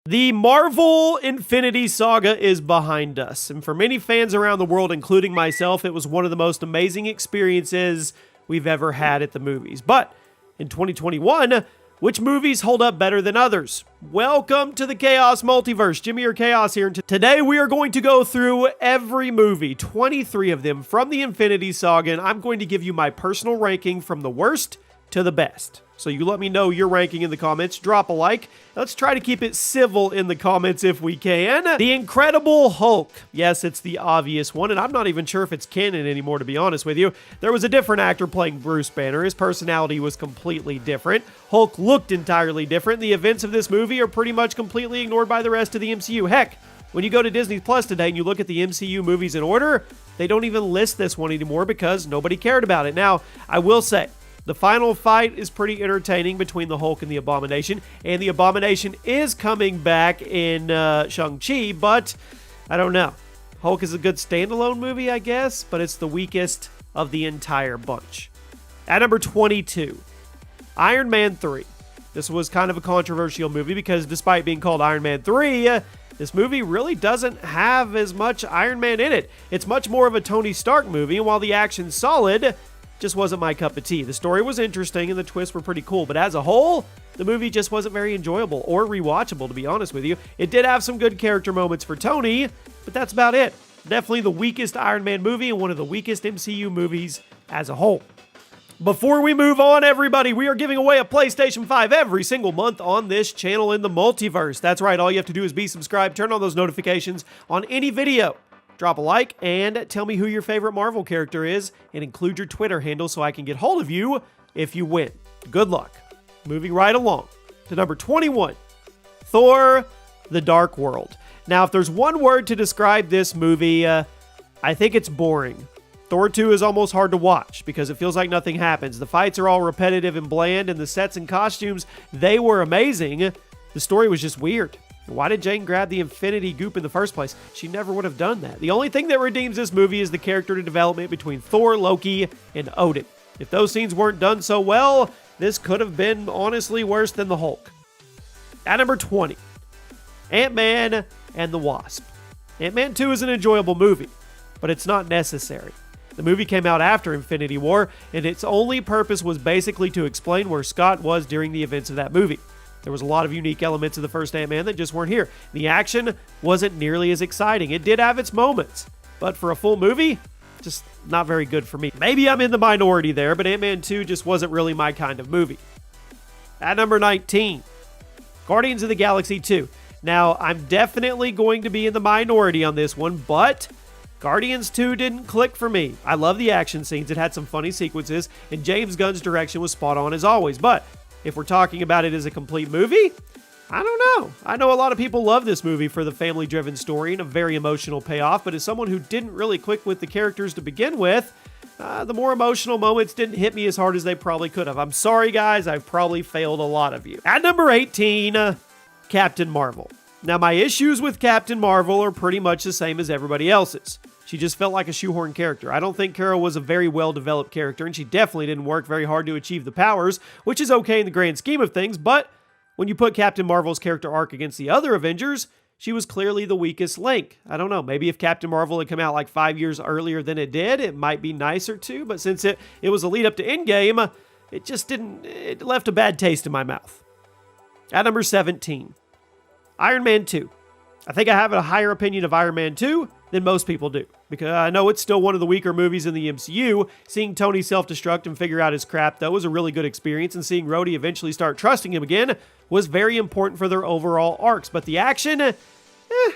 The Marvel Infinity Saga is behind us, and for many fans around the world, including myself, it was one of the most amazing experiences we've ever had at the movies. But in 2021, which movies hold up better than others? Welcome to the Chaos Multiverse. Jimmy or Chaos here, and today we are going to go through every movie, 23 of them from the Infinity Saga, and I'm going to give you my personal ranking from the worst to the best. So you let me know your ranking in the comments. Drop a like. Let's try to keep it civil in the comments if we can. The Incredible Hulk. Yes, it's the obvious one, and I'm not even sure if it's canon anymore, to be honest with you. There was a different actor playing Bruce Banner. His personality was completely different. Hulk looked entirely different. The events of this movie are pretty much completely ignored by the rest of the MCU. Heck, when you go to Disney Plus today and you look at the MCU movies in order, they don't even list this one anymore because nobody cared about it. Now, I will say, the final fight is pretty entertaining between the Hulk and the Abomination, and the Abomination is coming back in Shang-Chi, but I don't know. Hulk is a good standalone movie, I guess, but it's the weakest of the entire bunch. At number 22, Iron Man 3. This was kind of a controversial movie because despite being called Iron Man 3, this movie really doesn't have as much Iron Man in it. It's much more of a Tony Stark movie, and while the action's solid, just wasn't my cup of tea. The story was interesting and the twists were pretty cool, but as a whole, the movie just wasn't very enjoyable or rewatchable, to be honest with you. It did have some good character moments for Tony, but that's about it. Definitely the weakest Iron Man movie and one of the weakest MCU movies as a whole. Before we move on, everybody, we are giving away a PlayStation 5 every single month on this channel in the multiverse. That's right, all you have to do is be subscribed, turn on those notifications on any video. Drop a like, and tell me who your favorite Marvel character is, and include your Twitter handle so I can get hold of you if you win. Good luck. Moving right along to number 21, Thor The Dark World. Now, if there's one word to describe this movie, I think it's boring. Thor 2 is almost hard to watch because it feels like nothing happens. The fights are all repetitive and bland, and the sets and costumes, they were amazing. The story was just weird. Why did Jane grab the infinity goop in the first place? She never would have done that. The only thing that redeems this movie is the character development between Thor, Loki, and Odin. If those scenes weren't done so well, this could have been honestly worse than the Hulk. At number 20, Ant-Man and the Wasp. Ant-Man 2 is an enjoyable movie, but it's not necessary. The movie came out after Infinity War, and its only purpose was basically to explain where Scott was during the events of that movie. There was a lot of unique elements of the first Ant-Man that just weren't here. The action wasn't nearly as exciting. It did have its moments, but for a full movie, just not very good for me. Maybe I'm in the minority there, but Ant-Man 2 just wasn't really my kind of movie. At number 19, Guardians of the Galaxy 2. Now, I'm definitely going to be in the minority on this one, but Guardians 2 didn't click for me. I love the action scenes. It had some funny sequences, and James Gunn's direction was spot on as always, but if we're talking about it as a complete movie, I don't know. I know a lot of people love this movie for the family-driven story and a very emotional payoff, but as someone who didn't really click with the characters to begin with, the more emotional moments didn't hit me as hard as they probably could have. I'm sorry, guys. I've probably failed a lot of you. At number 18, Captain Marvel. Now, my issues with Captain Marvel are pretty much the same as everybody else's. She just felt like a shoehorn character. I don't think Carol was a very well-developed character, and she definitely didn't work very hard to achieve the powers, which is okay in the grand scheme of things, but when you put Captain Marvel's character arc against the other Avengers, she was clearly the weakest link. I don't know, maybe if Captain Marvel had come out like 5 years earlier than it did, it might be nicer too, but since it was a lead up to ENDGAME, it left a bad taste in my mouth. At number 17, Iron Man 2. I think I have a higher opinion of Iron Man 2 than most people do, because I know it's still one of the weaker movies in the MCU. Seeing Tony self-destruct and figure out his crap, though, was a really good experience, and seeing Rhodey eventually start trusting him again was very important for their overall arcs. But the action, a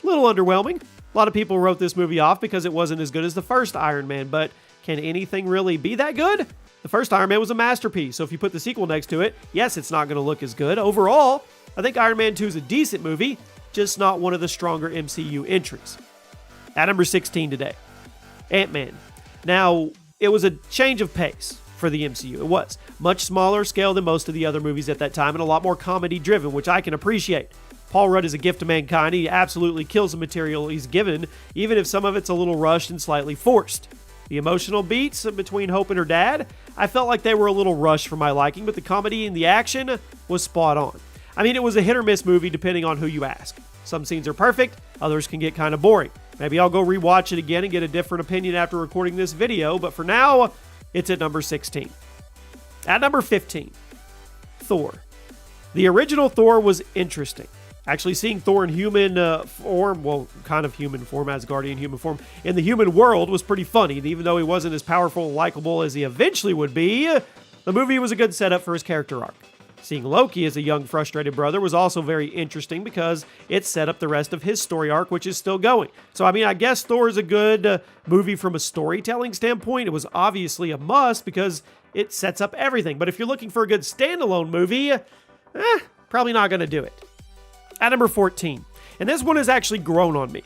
little underwhelming. A lot of people wrote this movie off because it wasn't as good as the first Iron Man, but can anything really be that good? The first Iron Man was a masterpiece, so if you put the sequel next to it, yes, it's not going to look as good. Overall, I think Iron Man 2 is a decent movie, just not one of the stronger MCU entries. At number 16 today, Ant-Man. Now, it was a change of pace for the MCU. It was much smaller scale than most of the other movies at that time and a lot more comedy-driven, which I can appreciate. Paul Rudd is a gift to mankind. He absolutely kills the material he's given, even if some of it's a little rushed and slightly forced. The emotional beats between Hope and her dad, I felt like they were a little rushed for my liking, but the comedy and the action was spot on. I mean, it was a hit or miss movie depending on who you ask. Some scenes are perfect, others can get kind of boring. Maybe I'll go rewatch it again and get a different opinion after recording this video, but for now, it's at number 16. At number 15, Thor. The original Thor was interesting. Actually, seeing Thor in human form, well, kind of human form, Asgardian human form, in the human world was pretty funny. And even though he wasn't as powerful and likable as he eventually would be, the movie was a good setup for his character arc. Seeing Loki as a young, frustrated brother was also very interesting because it set up the rest of his story arc, which is still going. So, I mean, I guess Thor is a good movie from a storytelling standpoint. It was obviously a must because it sets up everything. But if you're looking for a good standalone movie, probably not going to do it. At number 14, and this one has actually grown on me,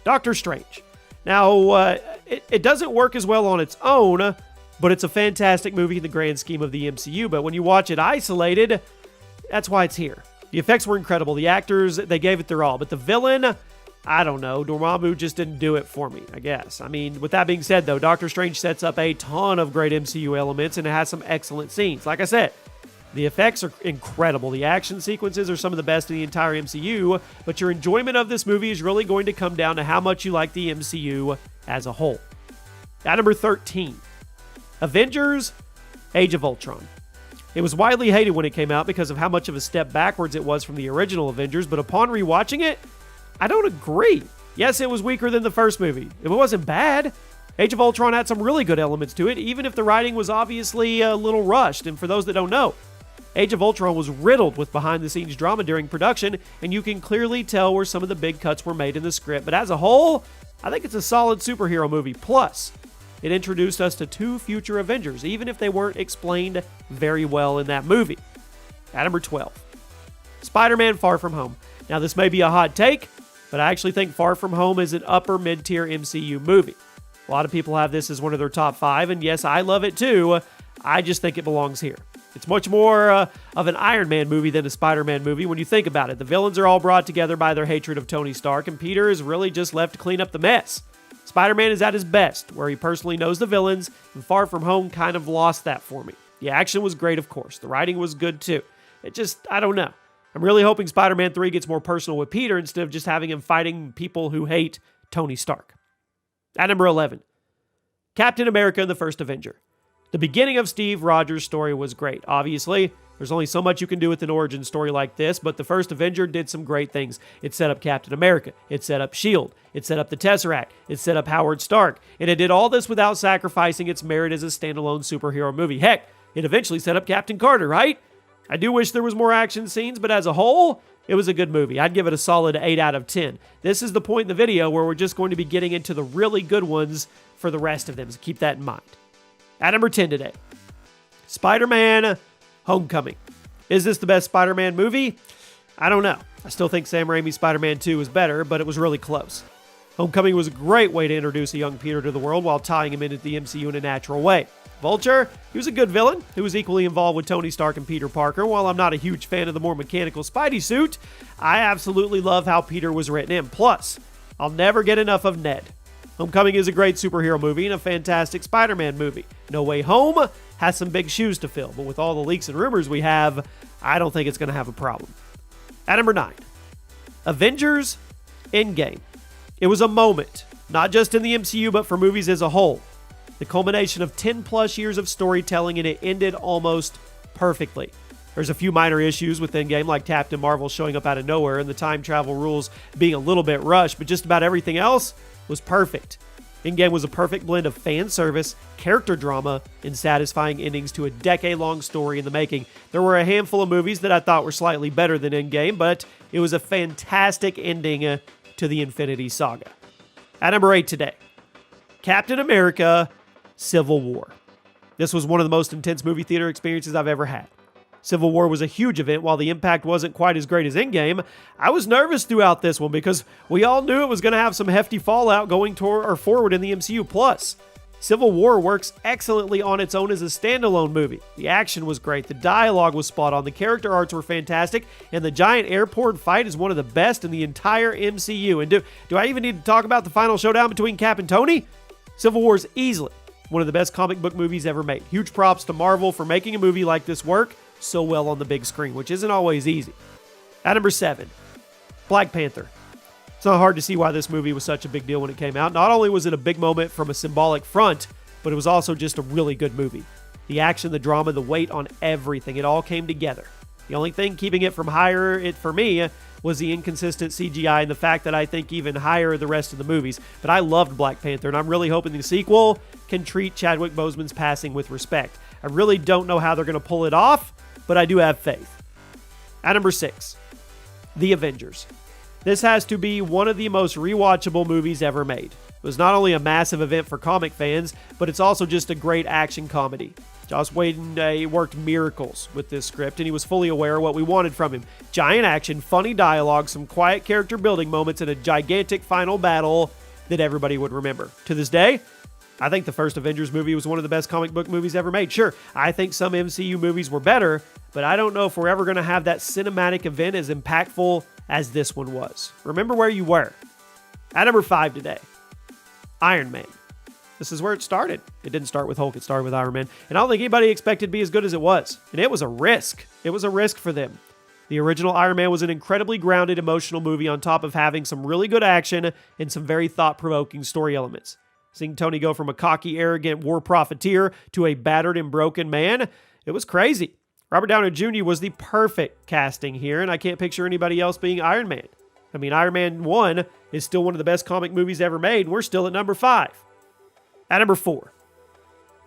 Doctor Strange. Now, it doesn't work as well on its own, but it's a fantastic movie in the grand scheme of the MCU. But when you watch it isolated, that's why it's here. The effects were incredible. The actors, they gave it their all. But the villain, I don't know. Dormammu just didn't do it for me, I guess. I mean, with that being said, though, Doctor Strange sets up a ton of great MCU elements, and it has some excellent scenes. Like I said, the effects are incredible. The action sequences are some of the best in the entire MCU, but your enjoyment of this movie is really going to come down to how much you like the MCU as a whole. At number 13, Avengers: Age of Ultron. It was widely hated when it came out because of how much of a step backwards it was from the original Avengers, but upon rewatching it, I don't agree. Yes, it was weaker than the first movie. It wasn't bad. Age of Ultron had some really good elements to it, even if the writing was obviously a little rushed. And for those that don't know, Age of Ultron was riddled with behind-the-scenes drama during production, and you can clearly tell where some of the big cuts were made in the script. But as a whole, I think it's a solid superhero movie. Plus, it introduced us to 2 future Avengers, even if they weren't explained very well in that movie. At number 12, Spider-Man: Far From Home. Now, this may be a hot take, but I actually think Far From Home is an upper mid-tier MCU movie. A lot of people have this as one of their top 5, and yes, I love it too. I just think it belongs here. It's much more of an Iron Man movie than a Spider-Man movie when you think about it. The villains are all brought together by their hatred of Tony Stark, and Peter is really just left to clean up the mess. Spider-Man is at his best, where he personally knows the villains, and Far From Home kind of lost that for me. The action was great, of course. The writing was good, too. It just, I don't know. I'm really hoping Spider-Man 3 gets more personal with Peter instead of just having him fighting people who hate Tony Stark. At number 11, Captain America and the First Avenger. The beginning of Steve Rogers' story was great. Obviously, there's only so much you can do with an origin story like this, but the First Avenger did some great things. It set up Captain America. It set up S.H.I.E.L.D. It set up the Tesseract. It set up Howard Stark. And it did all this without sacrificing its merit as a standalone superhero movie. Heck, it eventually set up Captain Carter, right? I do wish there was more action scenes, but as a whole, it was a good movie. I'd give it a solid 8 out of 10. This is the point in the video where we're just going to be getting into the really good ones for the rest of them, so keep that in mind. At number 10 today, Spider-Man: Homecoming. Is this the best Spider-Man movie? I don't know. I still think Sam Raimi's Spider-Man 2 is better, but it was really close. Homecoming was a great way to introduce a young Peter to the world while tying him into the MCU in a natural way. Vulture, he was a good villain who was equally involved with Tony Stark and Peter Parker. While I'm not a huge fan of the more mechanical Spidey suit, I absolutely love how Peter was written in. Plus, I'll never get enough of Ned. Homecoming is a great superhero movie and a fantastic Spider-Man movie. No Way Home has some big shoes to fill, but with all the leaks and rumors we have, I don't think it's going to have a problem. At number 9, Avengers: ENDGAME. It was a moment, not just in the MCU, but for movies as a whole. The culmination of 10 plus years of storytelling, and it ended almost perfectly. There's a few minor issues with ENDGAME, like Captain Marvel showing up out of nowhere and the time travel rules being a little bit rushed, but just about everything else was perfect. ENDGAME was a perfect blend of fan service, character drama, and satisfying endings to a decade-long story in the making. There were a handful of movies that I thought were slightly better than ENDGAME, but it was a fantastic ending to the Infinity Saga. At number 8 today, Captain America: Civil War. This was one of the most intense movie theater experiences I've ever had. Civil War was a huge event. While the impact wasn't quite as great as ENDGAME, I was nervous throughout this one because we all knew it was going to have some hefty fallout going forward in the MCU. Plus, Civil War works excellently on its own as a standalone movie. The action was great, the dialogue was spot on, the character arts were fantastic, and the giant airport fight is one of the best in the entire MCU. And do I even need to talk about the final showdown between Cap and Tony? Civil War is easily one of the best comic book movies ever made. Huge props to Marvel for making a movie like this work so well on the big screen, which isn't always easy. At number 7, Black Panther. It's not hard to see why this movie was such a big deal when it came out. Not only was it a big moment from a symbolic front, but it was also just a really good movie. The action, the drama, the weight on everything, it all came together. The only thing keeping it from higher for me was the inconsistent CGI and the fact that I think even higher the rest of the movies. But I loved Black Panther, and I'm really hoping the sequel can treat Chadwick Boseman's passing with respect. I really don't know how they're going to pull it off, but I do have faith. At number 6, The Avengers. This has to be one of the most rewatchable movies ever made. It was not only a massive event for comic fans, but it's also just a great action comedy. Joss Whedon worked miracles with this script, and he was fully aware of what we wanted from him. Giant action, funny dialogue, some quiet character building moments, and a gigantic final battle that everybody would remember. To this day, I think the first Avengers movie was one of the best comic book movies ever made. Sure, I think some MCU movies were better, but I don't know if we're ever going to have that cinematic event as impactful as this one was. Remember where you were. At number 5 today, Iron Man. This is where it started. It didn't start with Hulk, it started with Iron Man. And I don't think anybody expected to be as good as it was. And it was a risk. It was a risk for them. The original Iron Man was an incredibly grounded, emotional movie on top of having some really good action and some very thought-provoking story elements. Seeing Tony go from a cocky, arrogant war profiteer to a battered and broken man, it was crazy. Robert Downey Jr. was the perfect casting here, and I can't picture anybody else being Iron Man. I mean, Iron Man 1 is still one of the best comic movies ever made, and we're still at number 5. At number 4,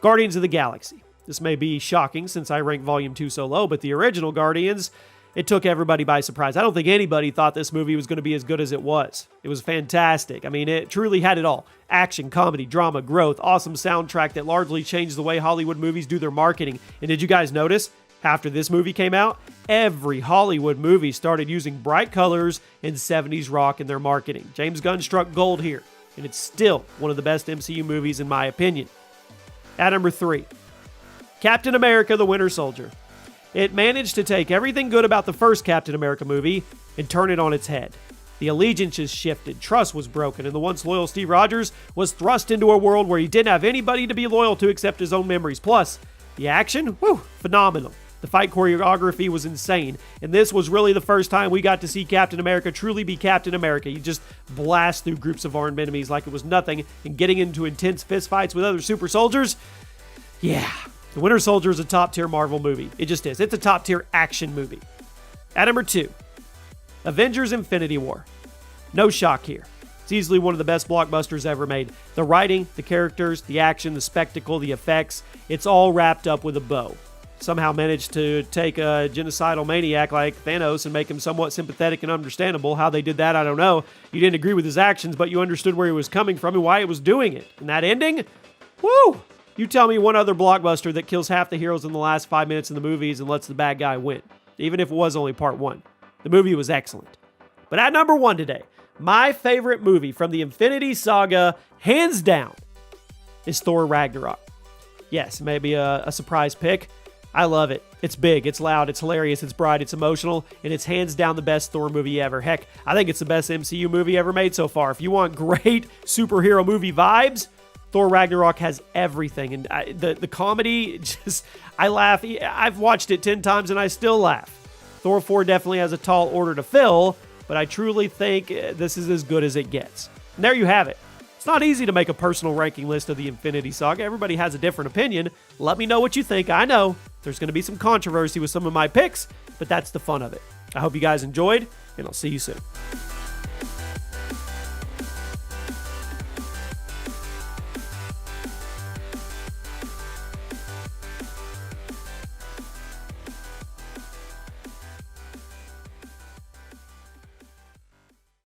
Guardians of the Galaxy. This may be shocking since I ranked Volume 2 so low, but the original Guardians, it took everybody by surprise. I don't think anybody thought this movie was going to be as good as it was. It was fantastic. I mean, it truly had it all. Action, comedy, drama, growth, awesome soundtrack that largely changed the way Hollywood movies do their marketing. And did you guys notice? After this movie came out, every Hollywood movie started using bright colors and 70s rock in their marketing. James Gunn struck gold here, and it's still one of the best MCU movies in my opinion. At number 3, Captain America: The Winter Soldier. It managed to take everything good about the first Captain America movie and turn it on its head. The allegiances shifted, trust was broken, and the once loyal Steve Rogers was thrust into a world where he didn't have anybody to be loyal to except his own memories. Plus, the action, phenomenal. The fight choreography was insane, and this was really the first time we got to see Captain America truly be Captain America. You just blast through groups of armed enemies like it was nothing, and getting into intense fistfights with other super soldiers. Yeah, The Winter Soldier is a top-tier Marvel movie. It just is. It's a top-tier action movie. At number 2, Avengers: Infinity War. No shock here. It's easily one of the best blockbusters ever made. The writing, the characters, the action, the spectacle, the effects, it's all wrapped up with a bow. Somehow managed to take a genocidal maniac like Thanos and make him somewhat sympathetic and understandable. How they did that, I don't know. You didn't agree with his actions, but you understood where he was coming from and why he was doing it. And that ending? Woo! You tell me one other blockbuster that kills half the heroes in the last 5 minutes in the movies and lets the bad guy win. Even if it was only part 1. The movie was excellent. But at number 1 today, my favorite movie from the Infinity Saga, hands down, is Thor Ragnarok. Yes, maybe a surprise pick. I love it. It's big, it's loud, it's hilarious, it's bright, it's emotional, and it's hands down the best Thor movie ever. Heck, I think it's the best MCU movie ever made so far. If you want great superhero movie vibes, Thor Ragnarok has everything. And the comedy, I laugh. I've watched it 10 times and I still laugh. Thor 4 definitely has a tall order to fill, but I truly think this is as good as it gets. And there you have it. It's not easy to make a personal ranking list of the Infinity Saga. Everybody has a different opinion. Let me know what you think. I know there's going to be some controversy with some of my picks, but that's the fun of it. I hope you guys enjoyed, and I'll see you soon.